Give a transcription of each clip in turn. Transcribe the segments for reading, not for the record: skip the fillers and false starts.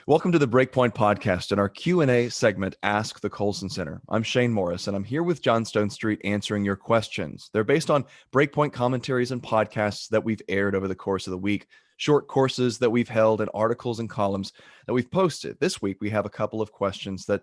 Welcome to the Breakpoint Podcast and our Q&A segment, Ask the Colson Center. I'm Shane Morris, and I'm here with John Stonestreet answering your questions. They're based on Breakpoint commentaries and podcasts that we've aired over the course of the week, short courses that we've held, and articles and columns that we've posted. This week, we have a couple of questions that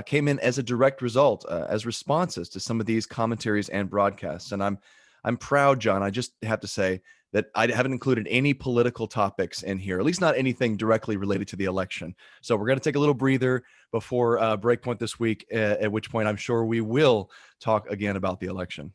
came in as a direct result, as responses to some of these commentaries and broadcasts. And I'm proud, John. I just have to say that I haven't included any political topics in here, at least not anything directly related to the election. So we're going to take a little breather before Breakpoint this week, at which point I'm sure we will talk again about the election.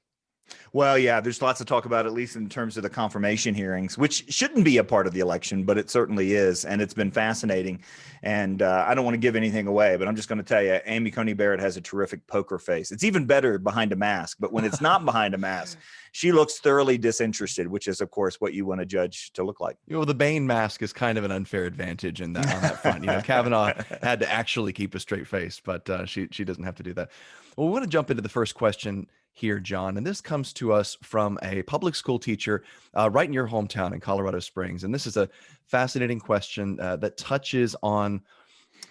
Well, yeah, there's lots to talk about, at least in terms of the confirmation hearings, which shouldn't be a part of the election, but it certainly is. And it's been fascinating. And I don't want to give anything away, but I'm just going to tell you, Amy Coney Barrett has a terrific poker face. It's even better behind a mask. But when it's not behind a mask, she looks thoroughly disinterested, which is, of course, what you want a judge to look like. You know, the Bane mask is kind of an unfair advantage in that on that front. You know, Kavanaugh had to actually keep a straight face, but she doesn't have to do that. Well, we want to jump into the first question here, John, and this comes to us from a public school teacher right in your hometown in Colorado Springs. And this is a fascinating question that touches on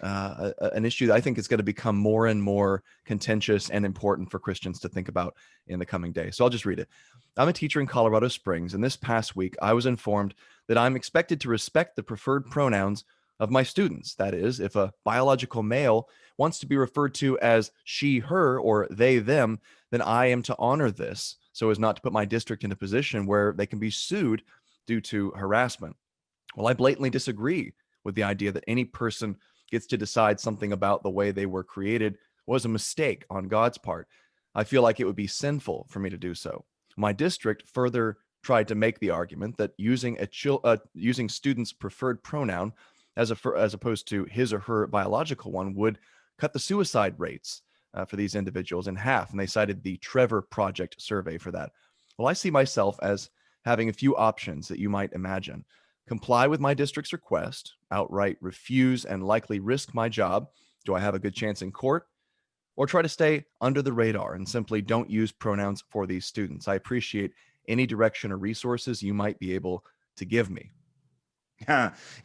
an issue that I think is going to become more and more contentious and important for Christians to think about in the coming days. So I'll just read it. I'm a teacher in Colorado Springs, and this past week I was informed that I'm expected to respect the preferred pronouns of my students. That is, if a biological male wants to be referred to as she, her, or they, them, then I am to honor this so as not to put my district in a position where they can be sued due to harassment. Well, I blatantly disagree with the idea that any person gets to decide something about the way they were created was a mistake on God's part. I feel like it would be sinful for me to do so. My district further tried to make the argument that using students' preferred pronoun as opposed to his or her biological one would cut the suicide rates for these individuals in half. And they cited the Trevor Project survey for that. Well, I see myself as having a few options that you might imagine. Comply with my district's request, outright refuse and likely risk my job. Do I have a good chance in court? Or try to stay under the radar and simply don't use pronouns for these students? I appreciate any direction or resources you might be able to give me.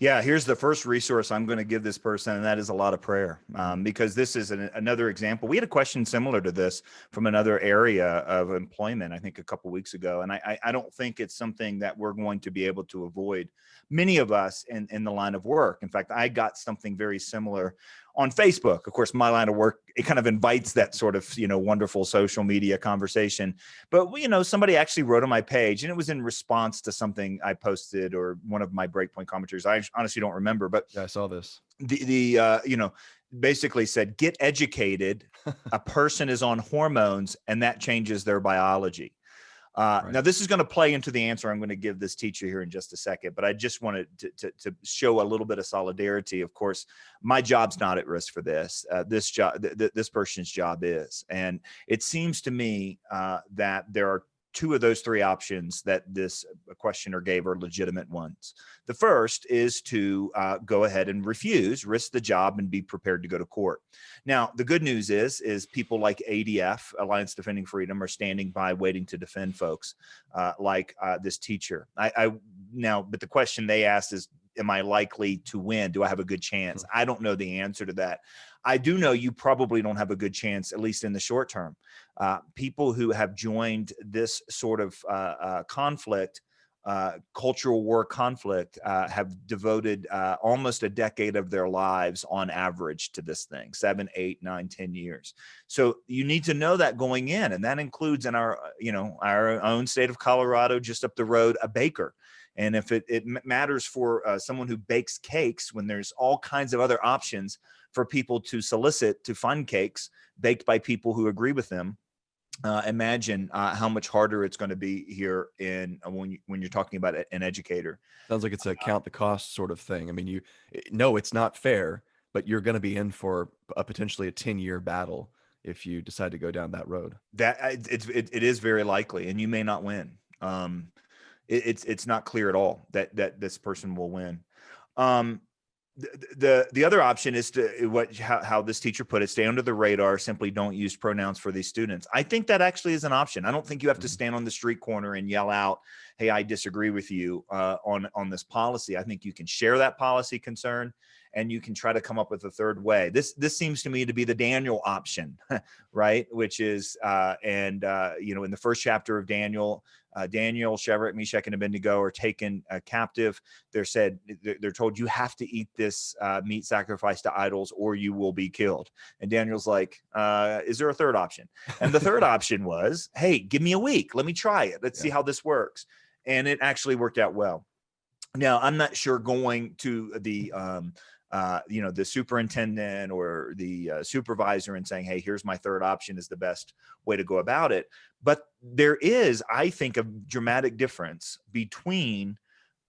Yeah, here's the first resource I'm going to give this person, and that is a lot of prayer, because this is another example. We had a question similar to this from another area of employment, I think a couple of weeks ago, and I don't think it's something that we're going to be able to avoid. Many of us in the line of work. In fact, I got something very similar on Facebook. Of course, my line of work, it kind of invites that sort of, wonderful social media conversation. But, somebody actually wrote on my page, and it was in response to something I posted or one of my Breakpoint commentaries. I honestly don't remember, but yeah, I saw this. Basically said, get educated. A person is on hormones, and that changes their biology. Right. Now, this is going to play into the answer I'm going to give this teacher here in just a second, but I just wanted to show a little bit of solidarity. Of course, my job's not at risk for this. This person's job is. And it seems to me that there are two of those three options that this questioner gave are legitimate ones. The first is to go ahead and refuse, risk the job, and be prepared to go to court. Now, the good news is people like ADF, Alliance Defending Freedom, are standing by waiting to defend folks like this teacher. But the question they asked is, am I likely to win? Do I have a good chance? I don't know the answer to that. I do know you probably don't have a good chance, at least in the short term. People who have joined this sort of conflict, cultural war conflict, have devoted almost a decade of their lives on average to this thing, 7, 8, 9, 10 years. So you need to know that going in. And that includes in our own state of Colorado, just up the road, a baker. And if it matters for someone who bakes cakes, when there's all kinds of other options for people to solicit to fund cakes baked by people who agree with them, imagine how much harder it's going to be here when you're talking about an educator. Sounds like it's a count the cost sort of thing. I mean, it's not fair, but you're going to be in for potentially a 10-year battle if you decide to go down that road. It is very likely, and you may not win. It's not clear at all that this person will win. The other option is how this teacher put it, stay under the radar, simply don't use pronouns for these students. I think that actually is an option. I don't think you have to stand on the street corner and yell out, hey, I disagree with you on this policy. I think you can share that policy concern, and you can try to come up with a third way. This seems to me to be the Daniel option, right? Which is, in the first chapter of Daniel, Daniel, Shadrach, Meshach, and Abednego are taken captive. They're told, you have to eat this meat sacrificed to idols or you will be killed. And Daniel's like, is there a third option? And the third option was, hey, give me a week. Let me try it. Let's see how this works. And it actually worked out well. Now, I'm not sure going to the superintendent or the supervisor and saying, hey, here's my third option is the best way to go about it. But there is, I think, a dramatic difference between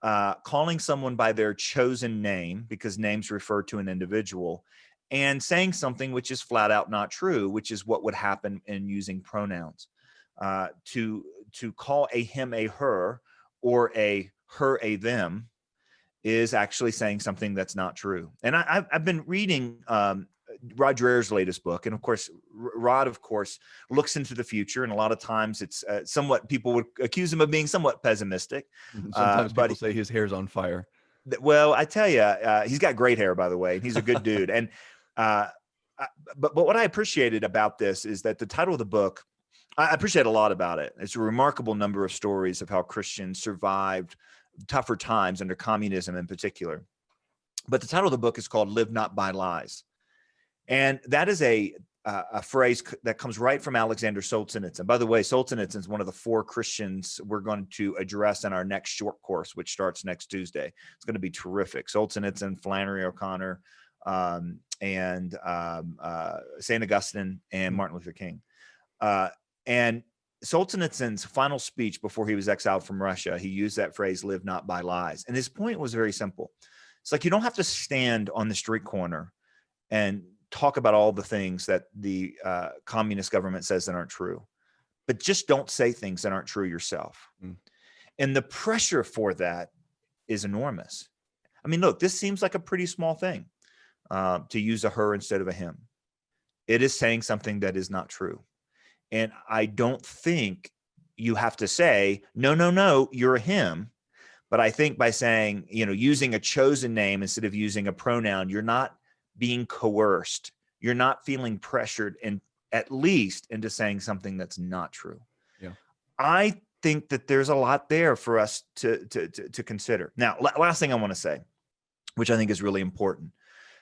calling someone by their chosen name, because names refer to an individual, and saying something which is flat out not true, which is what would happen in using pronouns. To call a him a her, or a her a them, is actually saying something that's not true. And I've been reading Rod Dreher's latest book. And of course, Rod, looks into the future. And a lot of times it's people would accuse him of being somewhat pessimistic. Sometimes people say his hair's on fire. Well, I tell you, he's got great hair, by the way. He's a good dude. And but what I appreciated about this is that the title of the book, I appreciate a lot about it. It's a remarkable number of stories of how Christians survived tougher times under communism in particular. But the title of the book is called Live Not by Lies. And that is a phrase that comes right from Aleksandr Solzhenitsyn. By the way, Solzhenitsyn is one of the 4 Christians we're going to address in our next short course, which starts next Tuesday. It's going to be terrific. Solzhenitsyn, Flannery O'Connor, and St. Augustine, and Martin Luther King. And Solzhenitsyn's final speech before he was exiled from Russia, he used that phrase, live not by lies. And his point was very simple. It's like, you don't have to stand on the street corner and talk about all the things that the communist government says that aren't true, but just don't say things that aren't true yourself. And the pressure for that is enormous. I mean, look, this seems like a pretty small thing, to use a her instead of a him. It is saying something that is not true. And I don't think you have to say, no, you're a him. But I think by saying, using a chosen name instead of using a pronoun, you're not being coerced. You're not feeling pressured, and at least into saying something that's not true. Yeah. I think that there's a lot there for us to consider. Now, last thing I want to say, which I think is really important.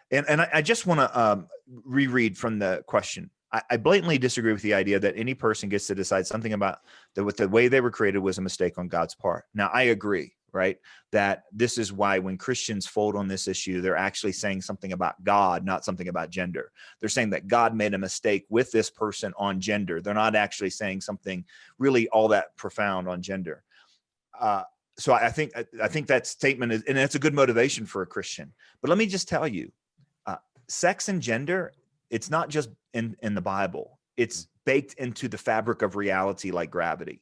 And I just want to reread from the question. I blatantly disagree with the idea that any person gets to decide something about the way they were created was a mistake on God's part. Now, I agree, right? That this is why when Christians fold on this issue, they're actually saying something about God, not something about gender. They're saying that God made a mistake with this person on gender. They're not actually saying something really all that profound on gender. So I think that statement is, and it's a good motivation for a Christian. But let me just tell you, sex and gender, it's not just in the Bible. It's baked into the fabric of reality like gravity.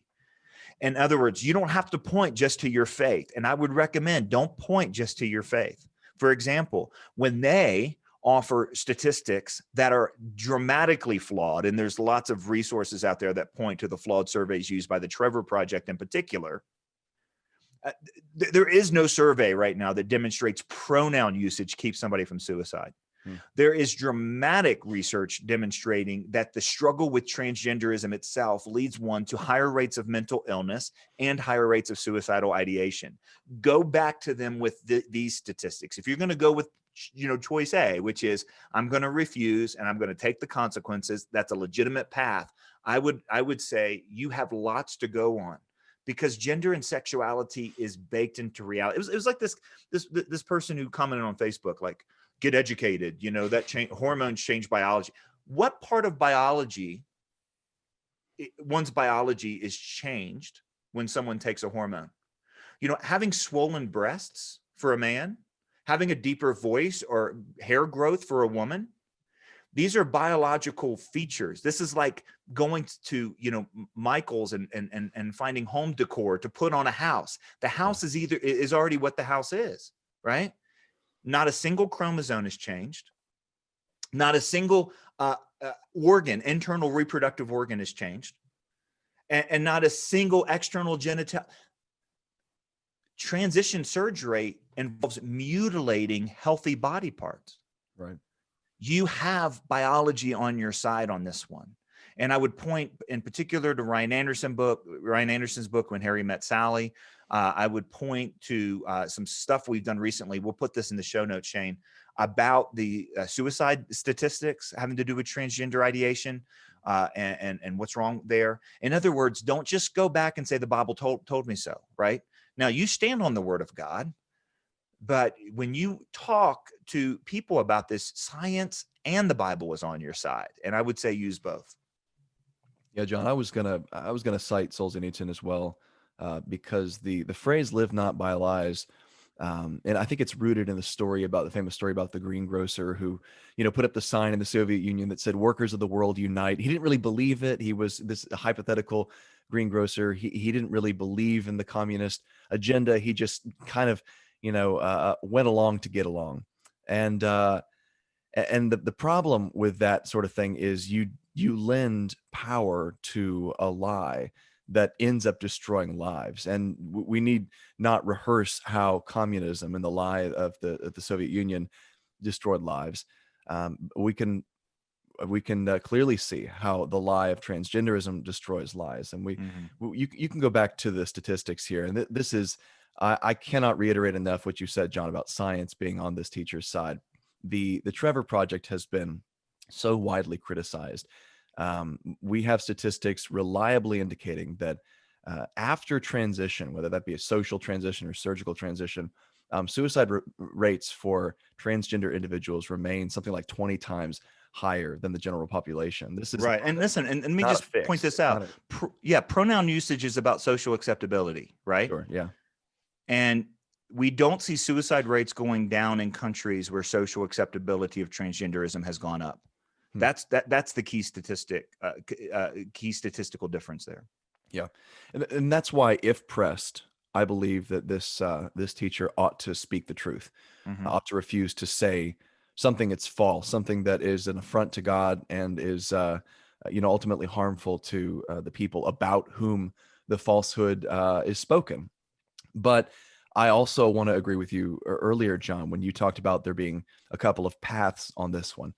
In other words, you don't have to point just to your faith. And I would recommend don't point just to your faith. For example, when they offer statistics that are dramatically flawed, and there's lots of resources out there that point to the flawed surveys used by the Trevor Project in particular, there is no survey right now that demonstrates pronoun usage keeps somebody from suicide. There is dramatic research demonstrating that the struggle with transgenderism itself leads one to higher rates of mental illness and higher rates of suicidal ideation. Go back to them with these statistics. If you're going to go with choice A, which is I'm going to refuse and I'm going to take the consequences, that's a legitimate path. I would say you have lots to go on, because gender and sexuality is baked into reality. It was like this person who commented on Facebook, like, get educated, that hormones change biology. What part of biology, one's biology is changed when someone takes a hormone? Having swollen breasts for a man, having a deeper voice or hair growth for a woman, these are biological features. This is like going to, Michael's and finding home decor to put on a house. The house is already what the house is, right? Not a single chromosome has changed. Not a single internal reproductive organ has changed. And not a single external genital. transition surgery involves mutilating healthy body parts. Right. You have biology on your side on this one. And I would point in particular to Ryan Anderson's book, When Harry Met Sally. I would point to some stuff we've done recently. We'll put this in the show notes, Shane, about the suicide statistics having to do with transgender ideation and what's wrong there. In other words, don't just go back and say the Bible told me so, right? Now, you stand on the word of God, but when you talk to people about this, science and the Bible is on your side. And I would say use both. Yeah, John, I was gonna cite Solzhenitsyn as well, because the phrase "live not by lies," and I think it's rooted in the famous story about the greengrocer who, put up the sign in the Soviet Union that said "Workers of the world unite." He didn't really believe it. He was this hypothetical greengrocer. He didn't really believe in the communist agenda. He just kind of, went along to get along, and the problem with that sort of thing is you lend power to a lie that ends up destroying lives. And we need not rehearse how communism and the lie of the Soviet Union destroyed lives. We can clearly see how the lie of transgenderism destroys lives. And you can go back to the statistics here. And this is, I cannot reiterate enough what you said, John, about science being on this teacher's side. The Trevor Project has been so widely criticized. We have statistics reliably indicating that after transition, whether that be a social transition or surgical transition, suicide rates for transgender individuals remain something like 20 times higher than the general population. This is right. And listen, and let me just point this out. Pronoun usage is about social acceptability, right? Sure. Yeah. And we don't see suicide rates going down in countries where social acceptability of transgenderism has gone up. That's the key statistical difference there. Yeah, and that's why, if pressed, I believe that this teacher ought to speak the truth, ought to refuse to say something that's false, something that is an affront to God and is ultimately harmful to the people about whom the falsehood is spoken. But I also want to agree with you earlier, John, when you talked about there being a couple of paths on this one.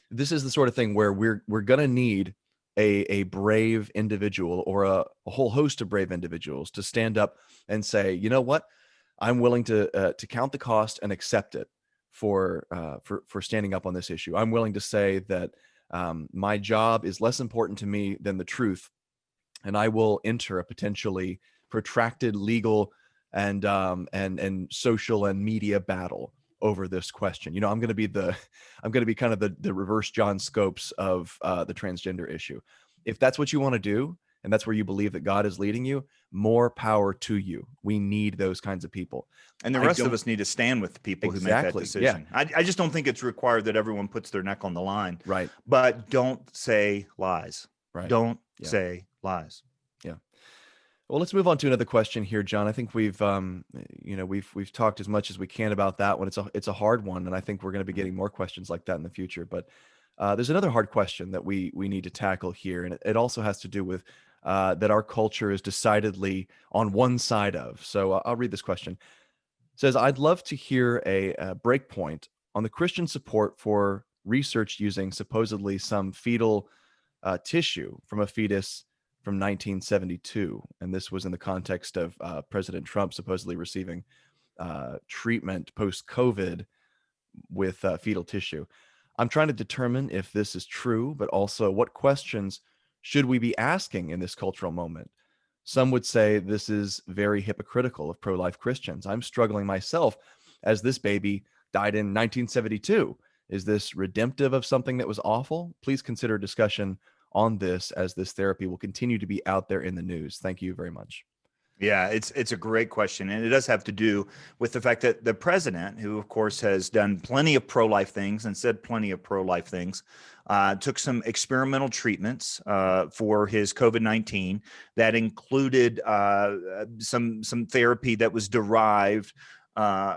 This is the sort of thing where we're going to need a brave individual or a whole host of brave individuals to stand up and say, you know what, I'm willing to count the cost and accept it for standing up on this issue. I'm willing to say that my job is less important to me than the truth, and I will enter a potentially protracted legal and social and media battle over this question. I'm going to be kind of the reverse John Scopes of the transgender issue. If that's what you want to do, and that's where you believe that God is leading you, more power to you. We need those kinds of people. And the rest of us need to stand with the people who make that decision. Yeah. I just don't think it's required that everyone puts their neck on the line. Right. But don't say lies. Right. Don't say lies. Yeah. Well, let's move on to another question here, John. I think we've talked as much as we can about that one. It's a hard one, and I think we're going to be getting more questions like that in the future. But there's another hard question that we need to tackle here, and it also has to do with that our culture is decidedly on one side of. So I'll read this question. It says, I'd love to hear a breakpoint on the Christian support for research using supposedly some fetal tissue from a fetus from 1972. And this was in the context of President Trump supposedly receiving treatment post-COVID with fetal tissue. I'm trying to determine if this is true, but also what questions should we be asking in this cultural moment? Some would say this is very hypocritical of pro-life Christians. I'm struggling myself as this baby died in 1972. Is this redemptive of something that was awful? Please consider discussion on this, as this therapy will continue to be out there in the news. Thank you very much. Yeah, it's a great question. And it does have to do with the fact that the president, who of course has done plenty of pro-life things and said plenty of pro-life things, took some experimental treatments for his COVID-19 that included some therapy that was derived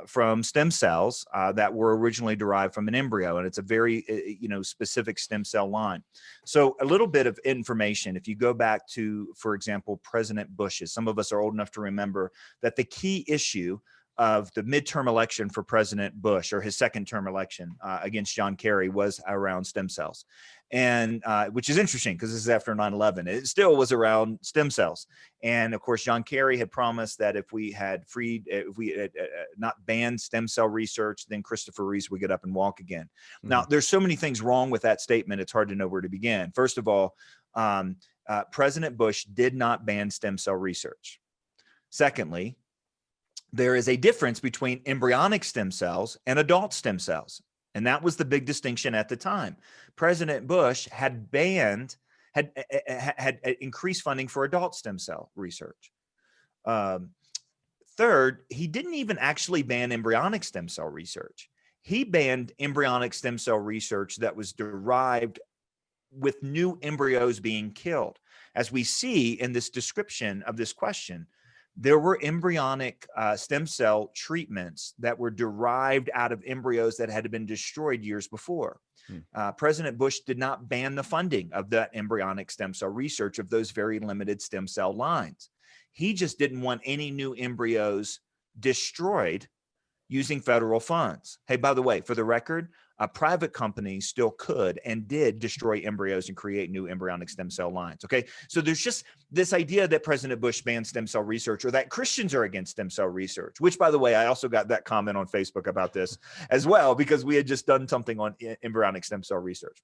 from stem cells that were originally derived from an embryo, and it's a very specific stem cell line. So a little bit of information. If you go back to, for example, President Bush's, some of us are old enough to remember that the key issue of the midterm election for President Bush, or his second term election against John Kerry, was around stem cells. And which is interesting because this is after 9/11. It still was around stem cells. And of course, John Kerry had promised that if we had not banned stem cell research, then Christopher Reeve would get up and walk again. Mm-hmm. Now, there's so many things wrong with that statement. It's hard to know where to begin. First of all, President Bush did not ban stem cell research. Secondly, there is a difference between embryonic stem cells and adult stem cells. And that was the big distinction at the time. President Bush had increased funding for adult stem cell research. Third, he didn't even actually ban embryonic stem cell research. He banned embryonic stem cell research that was derived with new embryos being killed. As we see in this description of this question, there were embryonic stem cell treatments that were derived out of embryos that had been destroyed years before. President Bush did not ban the funding of that embryonic stem cell research of those very limited stem cell lines. He just didn't want any new embryos destroyed using federal funds. Hey, by the way, for the record, private companies still could and did destroy embryos and create new embryonic stem cell lines. Okay, so there's just this idea that President Bush banned stem cell research, or that Christians are against stem cell research, which, by the way, I also got that comment on Facebook about this as well, because we had just done something on embryonic stem cell research.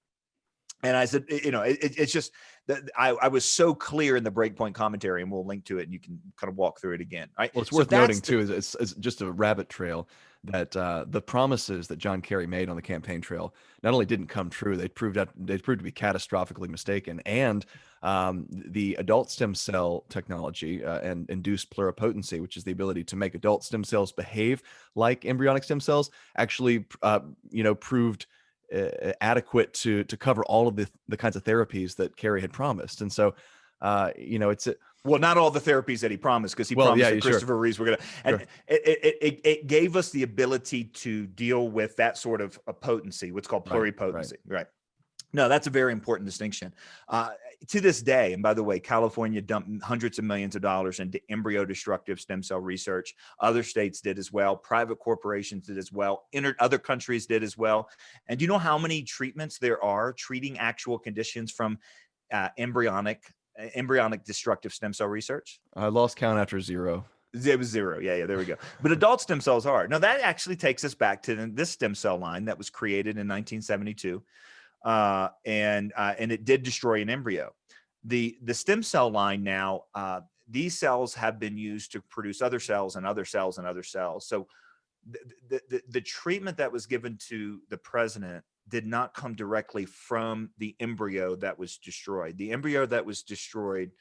And I said, it's just that I was so clear in the Breakpoint commentary, and we'll link to it, and you can kind of walk through it again. Right? Well, it's worth noting too, is it's just a rabbit trail that the promises that John Kerry made on the campaign trail not only didn't come true, they proved to be catastrophically mistaken. And the adult stem cell technology and induced pluripotency, which is the ability to make adult stem cells behave like embryonic stem cells, actually proved adequate to cover all of the kinds of therapies that Kerry had promised. And so, it's well, not all the therapies that he promised, because he promised that Christopher Reeve were going to, and it gave us the ability to deal with that sort of a potency, what's called pluripotency. Right. No, that's a very important distinction. To this day, and by the way, California dumped hundreds of millions of dollars into embryo destructive stem cell research. Other states did as well. Private corporations did as well. Other countries did as well. And do you know how many treatments there are treating actual conditions from embryonic destructive stem cell research? I lost count after zero. It was zero. Yeah, there we go. But adult stem cells are. Now, that actually takes us back to this stem cell line that was created in 1972. And it did destroy an embryo. The stem cell line now, these cells have been used to produce other cells and other cells and other cells. So the treatment that was given to the president did not come directly from the embryo that was destroyed. The embryo that was destroyed,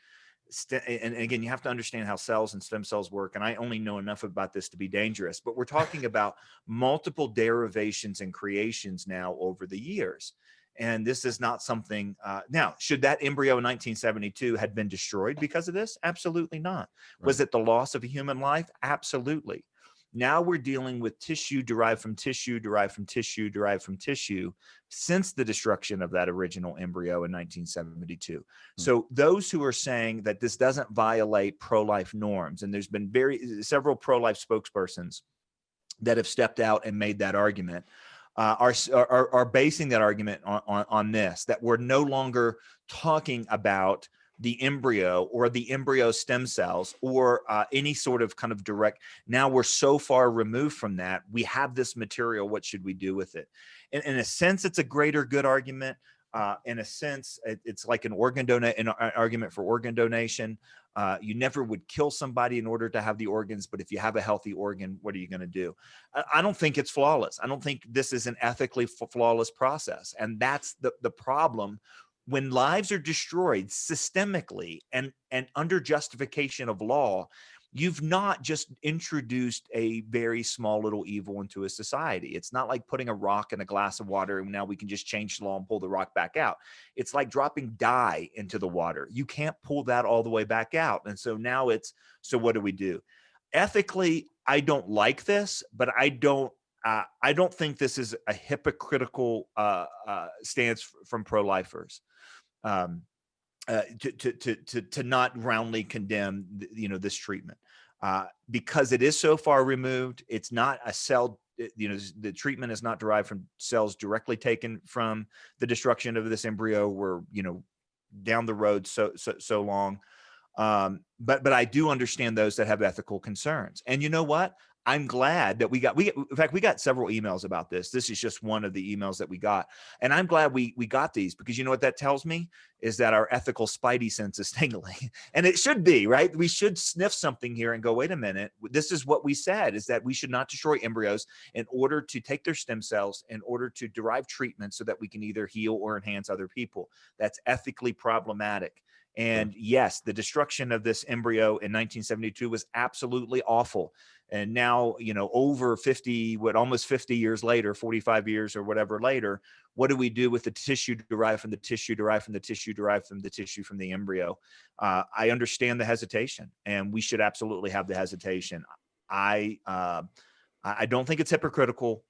and again, you have to understand how cells and stem cells work, and I only know enough about this to be dangerous, but we're talking about multiple derivations and creations now over the years. And this is not something, now, should that embryo in 1972 had been destroyed because of this? Absolutely not. Right. Was it the loss of a human life? Absolutely. Now we're dealing with tissue derived from tissue, derived from tissue, derived from tissue since the destruction of that original embryo in 1972. Mm-hmm. So those who are saying that this doesn't violate pro-life norms, and there's been several pro-life spokespersons that have stepped out and made that argument, are basing that argument on this, that we're no longer talking about the embryo or the embryo stem cells or any sort of kind of direct. Now we're so far removed from that. We have this material. What should we do with it? In a sense, it's a greater good argument. In a sense, it's like an argument for organ donation. You never would kill somebody in order to have the organs, but if you have a healthy organ, what are you going to do? I don't think it's flawless. I don't think this is an ethically flawless process. And that's the problem. When lives are destroyed systemically and under justification of law, you've not just introduced a very small little evil into a society. It's not like putting a rock in a glass of water and now we can just change the law and pull the rock back out. It's like dropping dye into the water. You can't pull that all the way back out. And so now so what do we do? ethically, I don't like this, but I don't think this is a hypocritical stance from pro-lifers. To not roundly condemn, this treatment, because it is so far removed. It's not a cell. The treatment is not derived from cells directly taken from the destruction of this embryo. We're down the road so long. But I do understand those that have ethical concerns. And you know what? I'm glad that we got several emails about this. This is just one of the emails that we got. And I'm glad we got these, because you know what that tells me is that our ethical spidey sense is tingling. And it should be, right? We should sniff something here and go, wait a minute. This is what we said, is that we should not destroy embryos in order to take their stem cells, in order to derive treatment so that we can either heal or enhance other people. That's ethically problematic. And yes, the destruction of this embryo in 1972 was absolutely awful. And now, over 50, almost 50 years later, 45 years or whatever later, what do we do with the tissue derived from the tissue derived from the tissue derived from the tissue from the embryo? I understand the hesitation, and we should absolutely have the hesitation. I don't think it's hypocritical,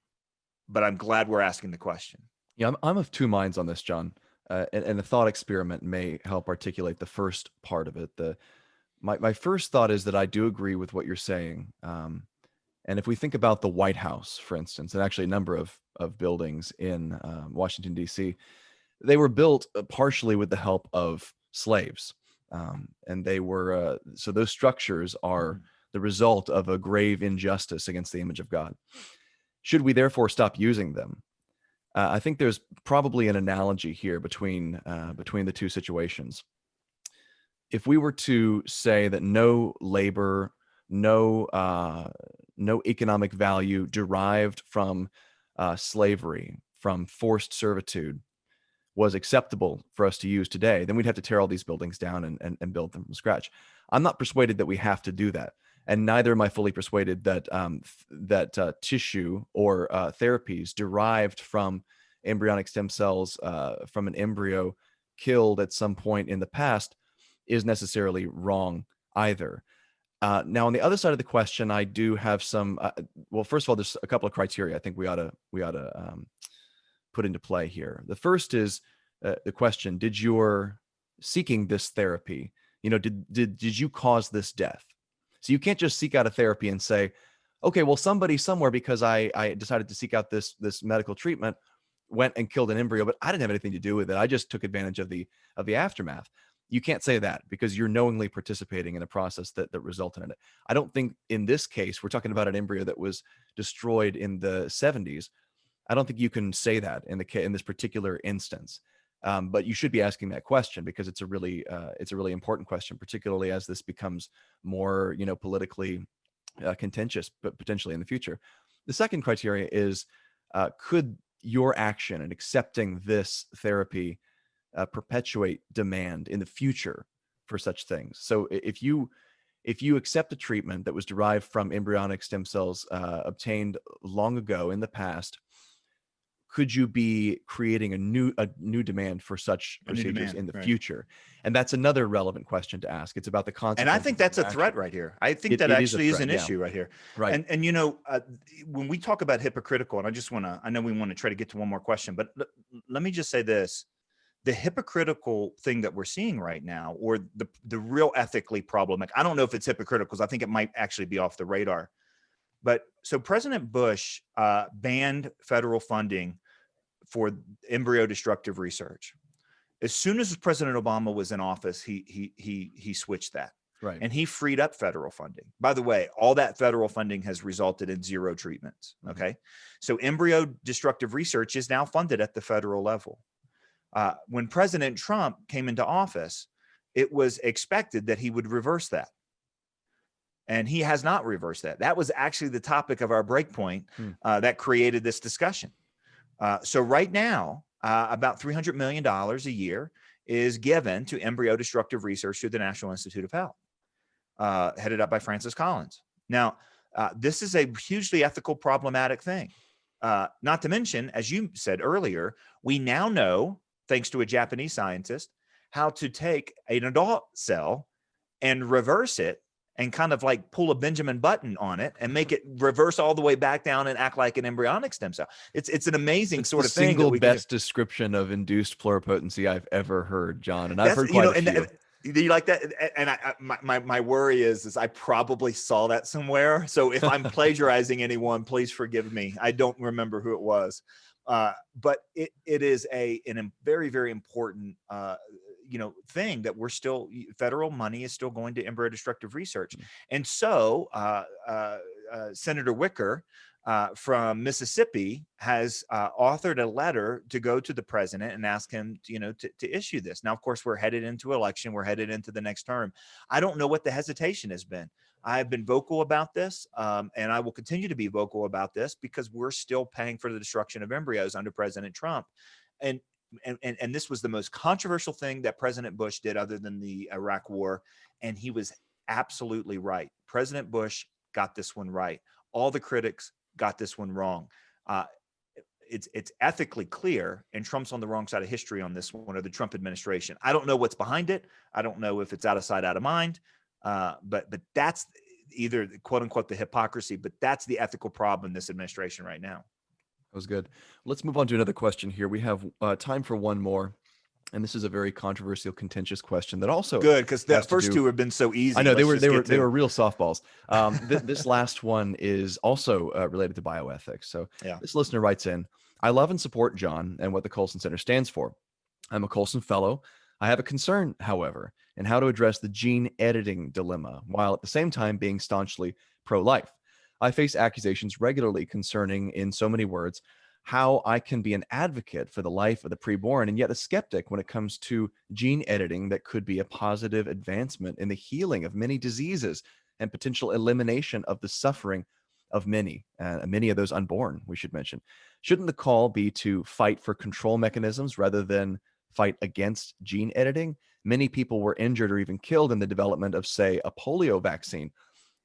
but I'm glad we're asking the question. Yeah, I'm of two minds on this, John. And the thought experiment may help articulate the first part of it. My first thought is that I do agree with what you're saying. And if we think about the White House, for instance, and actually a number of buildings in Washington, D.C., they were built partially with the help of slaves. And they were, so those structures are the result of a grave injustice against the image of God. Should we therefore stop using them? I think there's probably an analogy here between the two situations. If we were to say that no labor, no economic value derived from slavery, from forced servitude, was acceptable for us to use today, then we'd have to tear all these buildings down and build them from scratch. I'm not persuaded that we have to do that. And neither am I fully persuaded that tissue or therapies derived from embryonic stem cells from an embryo killed at some point in the past is necessarily wrong either. Now, on the other side of the question, I do have some. Well, first of all, there's a couple of criteria I think we ought to put into play here. The first is the question: did your seeking this therapy, did you cause this death? So you can't just seek out a therapy and say, okay, well, somebody somewhere, because I decided to seek out this medical treatment, went and killed an embryo, but I didn't have anything to do with it. I just took advantage of the aftermath. You can't say that, because you're knowingly participating in a process that resulted in it. I don't think in this case, we're talking about an embryo that was destroyed in the 70s. I don't think you can say that in this particular instance. But you should be asking that question, because it's a really important question, particularly as this becomes more, politically contentious, but potentially in the future. The second criteria is, could your action in accepting this therapy perpetuate demand in the future for such things? So if you accept a treatment that was derived from embryonic stem cells obtained long ago in the past, could you be creating a new demand for such procedures in the future? And that's another relevant question to ask. It's about the consequences. And I think that's a threat right here. I think that actually is an issue right here. Right. And when we talk about hypocritical, and I know we want to try to get to one more question, but let me just say this. The hypocritical thing that we're seeing right now, or the real ethically problematic, I don't know if it's hypocritical, because I think it might actually be off the radar. But so President Bush banned federal funding for embryo destructive research. As soon as President Obama was in office, he switched that. Right. And he freed up federal funding. By the way, all that federal funding has resulted in zero treatments. Okay. So embryo destructive research is now funded at the federal level. When President Trump came into office, it was expected that he would reverse that. And he has not reversed that. That was actually the topic of our breakpoint that created this discussion. So right now, about $300 million a year is given to embryo destructive research through the National Institute of Health, headed up by Francis Collins. Now, this is a hugely ethical, problematic thing. Not to mention, as you said earlier, we now know, thanks to a Japanese scientist, how to take an adult cell and reverse it and kind of like pull a Benjamin Button on it and make it reverse all the way back down and act like an embryonic stem cell. It's an amazing sort of thing. Single best description of induced pluripotency I've ever heard, John, and I've heard quite a few. Do you like that? And my worry is I probably saw that somewhere. So if I'm plagiarizing anyone, please forgive me. I don't remember who it was. But it is a very, very important thing that we're still, federal money is still going to embryo destructive research. And so Senator Wicker from Mississippi has authored a letter to go to the president and ask him, to issue this. Now, of course, we're headed into election. We're headed into the next term. I don't know what the hesitation has been. I've been vocal about this, and I will continue to be vocal about this because we're still paying for the destruction of embryos under President Trump. And this was the most controversial thing that President Bush did other than the Iraq War. And he was absolutely right. President Bush got this one right. All the critics got this one wrong. It's ethically clear, and Trump's on the wrong side of history on this one, or the Trump administration. I don't know what's behind it. I don't know if it's out of sight, out of mind. But that's either quote unquote the hypocrisy, but that's the ethical problem in this administration right now. That was good. Let's move on to another question here. We have time for one more. And this is a very controversial, contentious question that also good, because the first two have been so easy. I know they were real softballs. This last one is also related to bioethics. So This listener writes in, I love and support John and what the Colson Center stands for. I'm a Colson fellow. I have a concern, however, in how to address the gene editing dilemma, while at the same time being staunchly pro-life. I face accusations regularly concerning, in so many words, how I can be an advocate for the life of the preborn and yet a skeptic when it comes to gene editing that could be a positive advancement in the healing of many diseases and potential elimination of the suffering of many of those unborn, we should mention. Shouldn't the call be to fight for control mechanisms rather than fight against gene editing? Many people were injured or even killed in the development of, say, a polio vaccine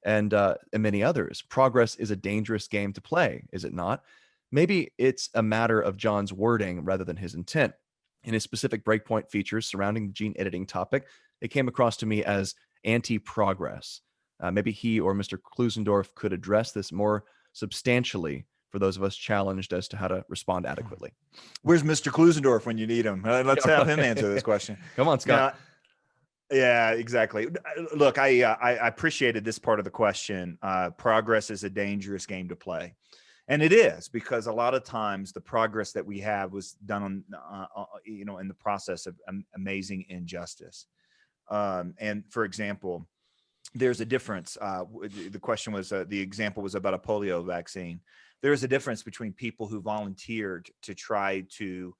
and many others. Progress is a dangerous game to play, is it not? Maybe it's a matter of John's wording rather than his intent. In his specific breakpoint features surrounding the gene editing topic, it came across to me as anti-progress. Maybe he or Mr. Klusendorf could address this more substantially for those of us challenged as to how to respond adequately. Where's Mr. Klusendorf when you need him? Let's have him answer this question. Come on, Scott. Yeah, exactly. Look, I appreciated this part of the question. Progress is a dangerous game to play. And it is, because a lot of times the progress that we have was done on, in the process of amazing injustice. And for example, there's a difference. The question was, the example was about a polio vaccine. There is a difference between people who volunteered to try to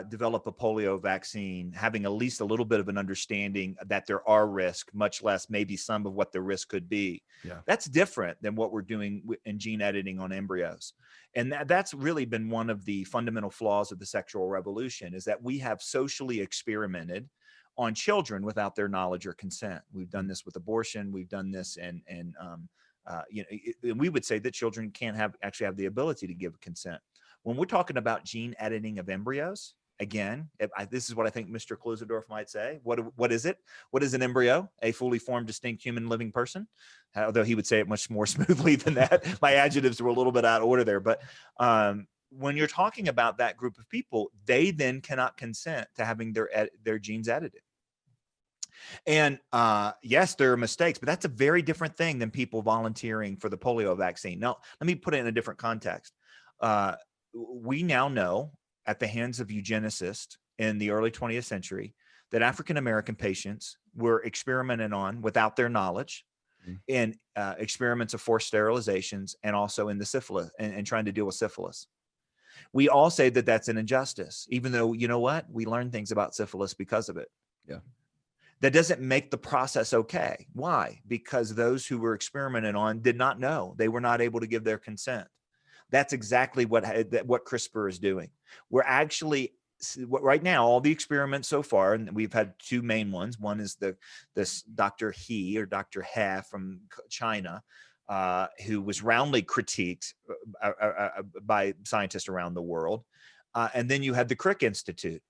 develop a polio vaccine, having at least a little bit of an understanding that there are risks, much less maybe some of what the risk could be. Yeah. That's different than what we're doing in gene editing on embryos. And that's really been one of the fundamental flaws of the sexual revolution, is that we have socially experimented on children without their knowledge or consent. We've done this with abortion. We've done this and we would say that children can't actually have the ability to give consent. When we're talking about gene editing of embryos, again, this is what I think Mr. Klusendorf might say. What is it? What is an embryo? A fully formed, distinct human living person? Although he would say it much more smoothly than that. My adjectives were a little bit out of order there. But when you're talking about that group of people, they then cannot consent to having their genes edited. And yes, there are mistakes, but that's a very different thing than people volunteering for the polio vaccine. Now, let me put it in a different context. We now know, at the hands of eugenicists in the early 20th century, that African-American patients were experimented on without their knowledge in experiments of forced sterilizations, and also in the syphilis and trying to deal with syphilis. We all say that that's an injustice, even though, you know what? We learn things about syphilis because of it. Yeah. That doesn't make the process okay. Why? Because those who were experimented on did not know. They were not able to give their consent. That's exactly what CRISPR is doing. We're actually, right now, all the experiments so far, and we've had two main ones. One is this Dr. He or Dr. He from China, who was roundly critiqued by scientists around the world. And then you had the Crick Institute.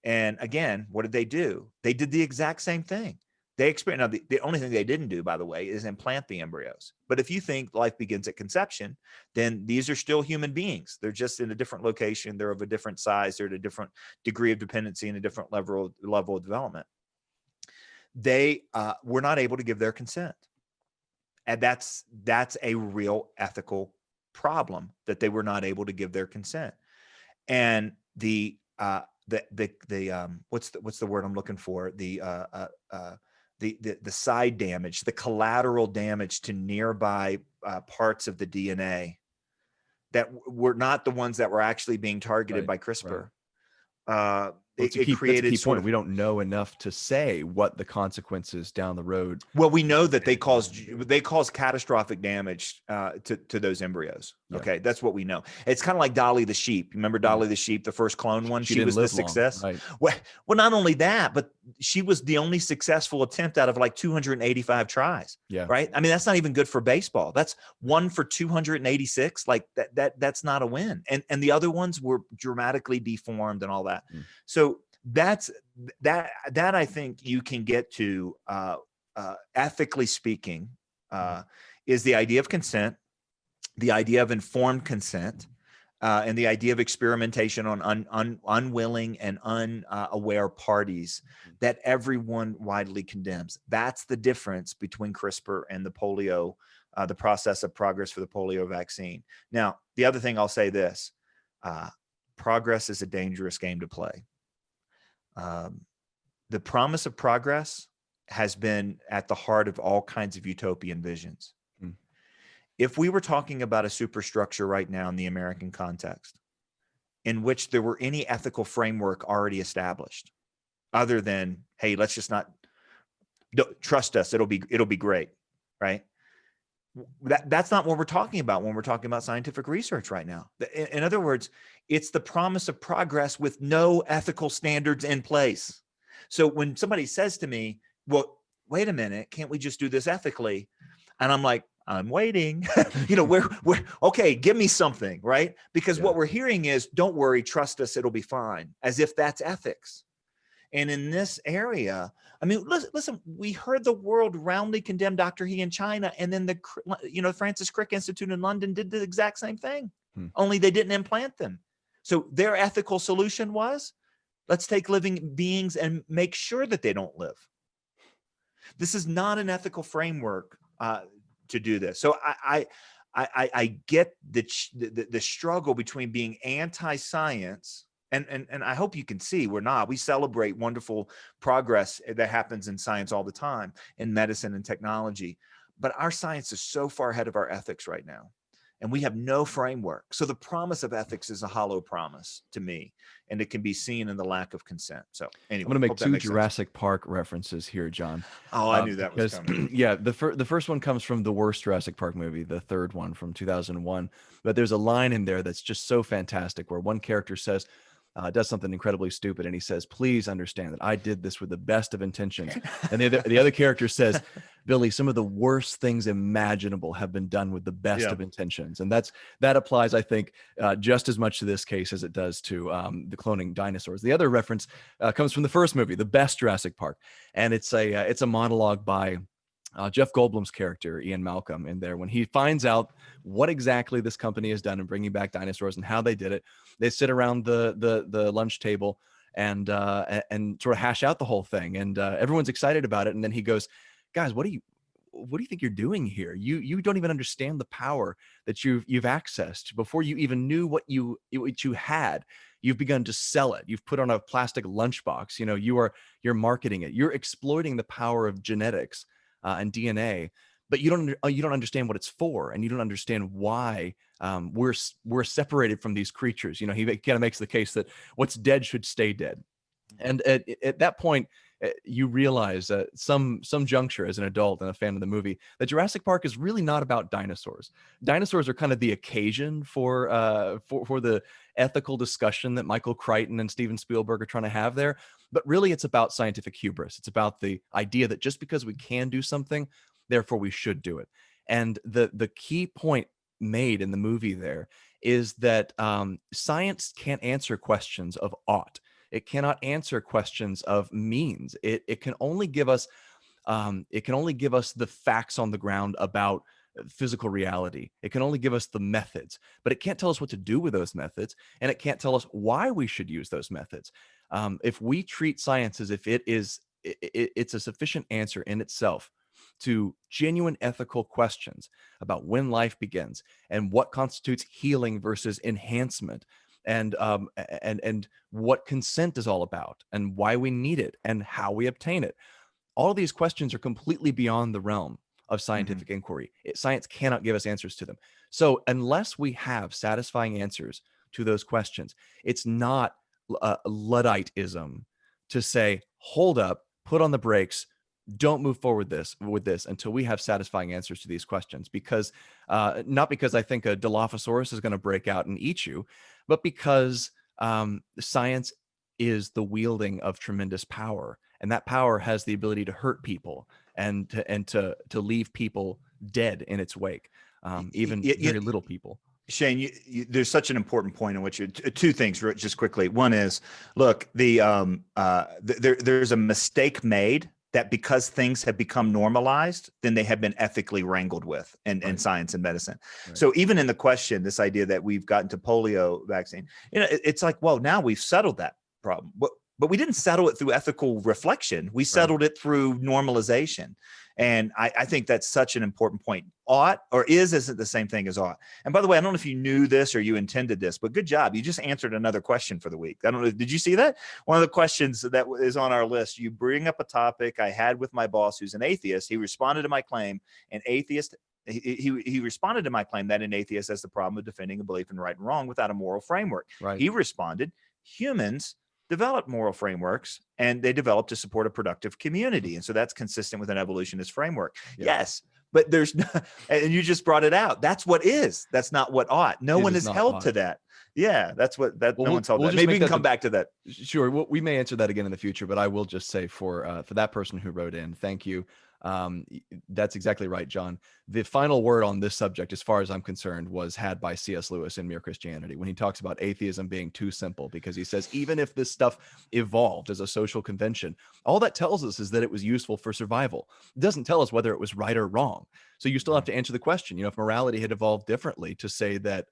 And again, what did they do? They did the exact same thing. They experiment. Now, the only thing they didn't do, by the way, is implant the embryos. But if you think life begins at conception, then these are still human beings. They're just in a different location. They're of a different size. They're at a different degree of dependency and a different level of development. They were not able to give their consent. And that's a real ethical problem, that they were not able to give their consent. And the what's the word I'm looking for? The side damage, the collateral damage to nearby parts of the DNA that were not the ones that were actually being targeted by CRISPR. Right. It created that's a key point. We don't know enough to say what the consequences down the road. Well, we know that they cause catastrophic damage to those embryos. Yeah. Okay, that's what we know. It's kind of like Dolly the sheep. Remember Dolly the sheep, the first clone one? She was the success. Right. Well, not only that, but she was the only successful attempt out of like 285 tries. Yeah. Right. I mean, that's not even good for baseball. That's 1 for 286. Like that's not a win. And the other ones were dramatically deformed and all that. So that I think you can get to ethically speaking is the idea of consent, the idea of informed consent, and the idea of experimentation on unwilling and unaware parties that everyone widely condemns. That's the difference between CRISPR and the polio, the process of progress for the polio vaccine. Now, the other thing I'll say this, progress is a dangerous game to play. The promise of progress has been at the heart of all kinds of utopian visions. If we were talking about a superstructure right now in the American context, in which there were any ethical framework already established, other than, hey, let's just not trust us, it'll be great, right? That's not what we're talking about when we're talking about scientific research right now. In other words, it's the promise of progress with no ethical standards in place. So when somebody says to me, well, wait a minute, can't we just do this ethically? And I'm like, I'm waiting. we're okay, give me something, right? Because what we're hearing is, don't worry, trust us, it'll be fine, as if that's ethics. And in this area, I mean, listen, we heard the world roundly condemn Dr. He in China, and then the Francis Crick Institute in London did the exact same thing, only they didn't implant them. So their ethical solution was, let's take living beings and make sure that they don't live. This is not an ethical framework to do this. So I get the struggle between being anti-science, and I hope you can see we're not. We celebrate wonderful progress that happens in science all the time, in medicine and technology, but our science is so far ahead of our ethics right now, and we have no framework. So the promise of ethics is a hollow promise to me, and it can be seen in the lack of consent. So anyway, I'm going to make two Jurassic Park references here, John. Oh, I knew that was coming. Yeah, the first one comes from the worst Jurassic Park movie, the third one from 2001. But there's a line in there that's just so fantastic, where one character says, does something incredibly stupid, and he says, "Please understand that I did this with the best of intentions." And the other character says, "Billy, some of the worst things imaginable have been done with the best of intentions." And that applies, I think, just as much to this case as it does to the cloning dinosaurs. The other reference comes from the first movie, the best Jurassic Park, and it's a monologue by Jeff Goldblum's character, Ian Malcolm, in there. When he finds out what exactly this company has done in bringing back dinosaurs and how they did it, they sit around the lunch table and sort of hash out the whole thing, and everyone's excited about it. And then he goes, "Guys, what do you think you're doing here? You don't even understand the power that you've accessed. Before you even knew what you had, you've begun to sell it. You've put on a plastic lunchbox. You're marketing it. You're exploiting the power of genetics and DNA, but you don't understand what it's for, and you don't understand why we're separated from these creatures." He kind of makes the case that what's dead should stay dead. And at that point, you realize some juncture as an adult and a fan of the movie that Jurassic Park is really not about dinosaurs. Dinosaurs are kind of the occasion for the ethical discussion that Michael Crichton and Steven Spielberg are trying to have there. But really, it's about scientific hubris. It's about the idea that just because we can do something, therefore we should do it. And the key point made in the movie there is that science can't answer questions of ought. It cannot answer questions of means. It can only give us It can only give us the facts on the ground about physical reality. It can only give us the methods, but it can't tell us what to do with those methods, and it can't tell us why we should use those methods. If we treat science as if it's a sufficient answer in itself to genuine ethical questions about when life begins and what constitutes healing versus enhancement, and what consent is all about and why we need it and how we obtain it. All of these questions are completely beyond the realm of scientific inquiry. Science cannot give us answers to them. So unless we have satisfying answers to those questions, it's not Ludditism to say, hold up, put on the brakes, don't move forward with this until we have satisfying answers to these questions. Because not because I think a Dilophosaurus is going to break out and eat you, but because science is the wielding of tremendous power, and that power has the ability to hurt people and to leave people dead in its wake, even very little people. Shane, there's such an important point in which two things just quickly. One is, look, there's a mistake made that because things have become normalized, then they have been ethically wrangled with in science and medicine. Right. So even in the question, this idea that we've gotten to polio vaccine, it's like, well, now we've settled that problem. But we didn't settle it through ethical reflection. We settled it through normalization. And I think that's such an important point. Ought or isn't the same thing as ought. And by the way, I don't know if you knew this or you intended this, but good job. You just answered another question for the week. I don't know. Did you see that? One of the questions that is on our list, you bring up a topic I had with my boss who's an atheist. He responded to my claim, an atheist. He responded to my claim that an atheist has the problem of defending a belief in right and wrong without a moral framework. Right. He responded, humans develop moral frameworks, and they develop to support a productive community. And so that's consistent with an evolutionist framework. Yeah. Yes, but there's no, and you just brought it out. That's what is. That's not what ought. No one is held to that. Yeah, that's what that. No one's held to that. Maybe we can come back to that. Sure, we may answer that again in the future, but I will just say for that person who wrote in, thank you. That's exactly right, John. The final word on this subject, as far as I'm concerned, was had by C.S. Lewis in Mere Christianity, when he talks about atheism being too simple, because he says, even if this stuff evolved as a social convention, all that tells us is that it was useful for survival. It doesn't tell us whether it was right or wrong. So you still have to answer the question, if morality had evolved differently, to say that,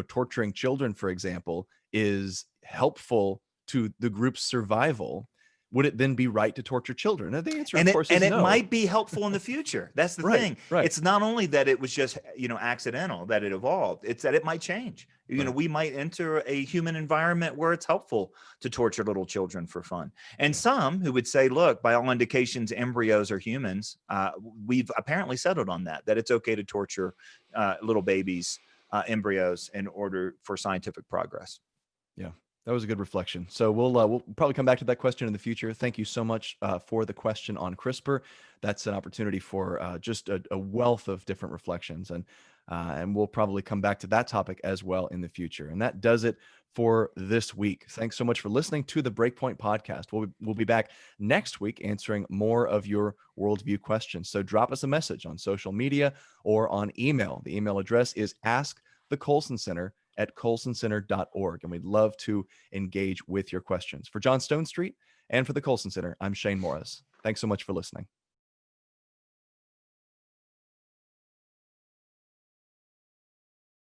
torturing children, for example, is helpful to the group's survival, would it then be right to torture children? And the answer, of course, is no. And it might be helpful in the future. That's the thing. Right. It's not only that it was just, accidental, that it evolved. It's that it might change. We might enter a human environment where it's helpful to torture little children for fun. And some who would say, look, by all indications, embryos are humans. We've apparently settled on that it's okay to torture little babies, embryos, in order for scientific progress. Yeah. That was a good reflection. So we'll probably come back to that question in the future. Thank you so much for the question on CRISPR. That's an opportunity for just a wealth of different reflections, and we'll probably come back to that topic as well in the future. And that does it for this week. Thanks so much for listening to the Breakpoint Podcast. We'll be back next week answering more of your worldview questions. So drop us a message on social media or on email. The email address is askthecolsoncenter@colsoncenter.org, and we'd love to engage with your questions. For John Stonestreet and for the Colson Center, I'm Shane Morris. Thanks so much for listening.